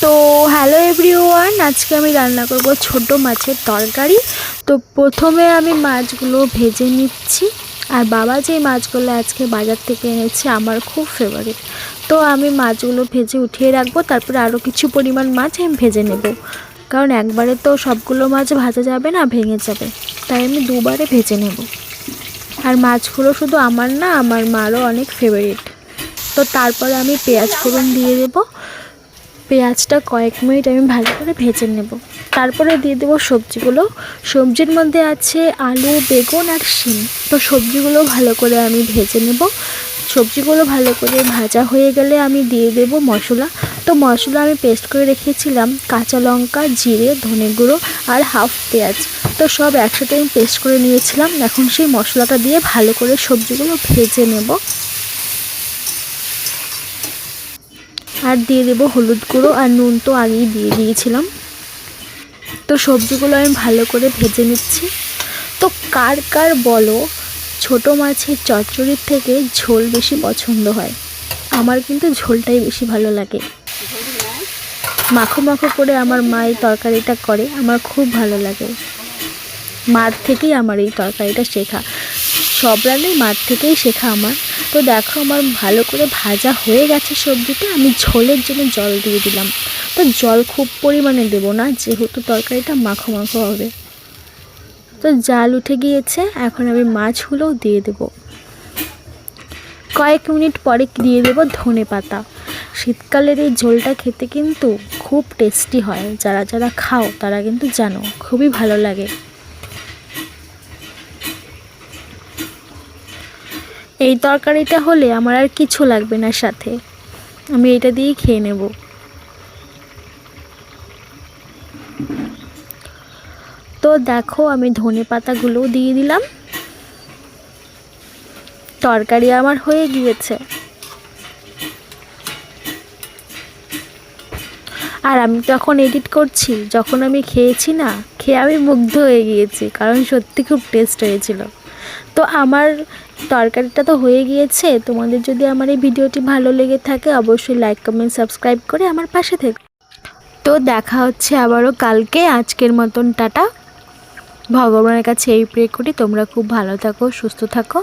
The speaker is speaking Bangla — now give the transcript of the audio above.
তো হ্যালো এভরিওয়ান, আজকে আমি রান্না করব ছোট মাছের তরকারি। তো প্রথমে আমি মাছগুলো ভেজে নিচ্ছি। আর বাবা যে মাছগুলো আজকে বাজার থেকে এনেছে আমার খুব ফেভারিট, তো আমি মাছগুলো ভেজে উঠিয়ে রাখবো। তারপরে আরও কিছু পরিমাণ মাছ আমি ভেজে নেব, কারণ একবারে তো সবগুলো মাছ ভাজা যাবে না, ভেঙে যাবে, তাই আমি দুবারে ভেজে নেব। আর মাছগুলো শুধু আমার না, আমার মারও অনেক ফেভারিট। তো তারপরে আমি পেঁয়াজ ফোড়ন দিয়ে দেবো। পেঁয়াজটা কয়েক মিনিট আমি ভালো করে ভেজে নেব। তারপরে দিয়ে দেবো সবজিগুলো। সবজির মধ্যে আছে আলু, বেগুন আর শিম। তো সবজিগুলো ভালো করে আমি ভেজে নেব। সবজিগুলো ভালো করে ভাজা হয়ে গেলে আমি দিয়ে দেব মশলা। তো মশলা আমি পেস্ট করে রেখেছিলাম কাঁচা লঙ্কা, জিরে, ধনে গুঁড়ো আর হাফ পেঁয়াজ। তো সব একসাথে আমি পেস্ট করে নিয়েছিলাম। এখন সেই মশলাটা দিয়ে ভালো করে সবজিগুলো ভেজে নেব। আর দিয়ে দেবো হলুদ গুঁড়ো আর নুন, তো আগেই দিয়ে দিয়েছিলাম। তো সবজিগুলো আমি ভালো করে ভেজে নিচ্ছি। তো কার কার বলো ছোটো মাছের চচ্চড়ির থেকে ঝোল বেশি পছন্দ হয়? আমার কিন্তু ঝোলটাই বেশি ভালো লাগে। মাখো মাখো করে আমার মা এই তরকারিটা করে, আমার খুব ভালো লাগে। মার থেকেই আমার এই তরকারিটা শেখা, সব রান্নাই মার থেকেই শেখা আমার। তো দেখো আমার ভালো করে ভাজা হয়ে গেছে সবজিটা, আমি ঝোলের জন্য জল দিয়ে দিলাম। তো জল খুব পরিমাণে দেবো না, যেহেতু তরকারিটা মাখো মাখো হবে। তো জাল উঠে গিয়েছে, এখন আমি মাছগুলোও দিয়ে দেবো। কয়েক মিনিট পরে দিয়ে দেবো ধনে পাতা। শীতকালের এই ঝোলটা খেতে কিন্তু খুব টেস্টি হয়, যারা যারা খাও তারা কিন্তু জানো খুবই ভালো লাগে। এই তরকারিটা হলে আমার আর কিছু লাগবে না সাথে, আমি এটা দিয়েই খেয়ে নেব। তো দেখো আমি ধনে পাতাগুলোও দিয়ে দিলাম। তরকারি আমার হয়ে গিয়েছে। আর আমি যখন এডিট করছি, যখন আমি খেয়েছি না, খেয়ে আমি মুগ্ধ হয়ে গিয়েছি, কারণ সত্যি খুব টেস্ট হয়েছিল। তো আমার তরকারিটা তো হয়ে গিয়েছে। তোমাদের যদি আমার এই ভিডিওটি ভালো লেগে থাকে অবশ্যই লাইক, কমেন্ট, সাবস্ক্রাইব করে আমার পাশে থেকো। তো দেখা হচ্ছে আবারও কালকে। আজকের মতন টাটা। ভগবানের কাছে এই প্রে করি তোমরা খুব ভালো থাকো, সুস্থ থাকো।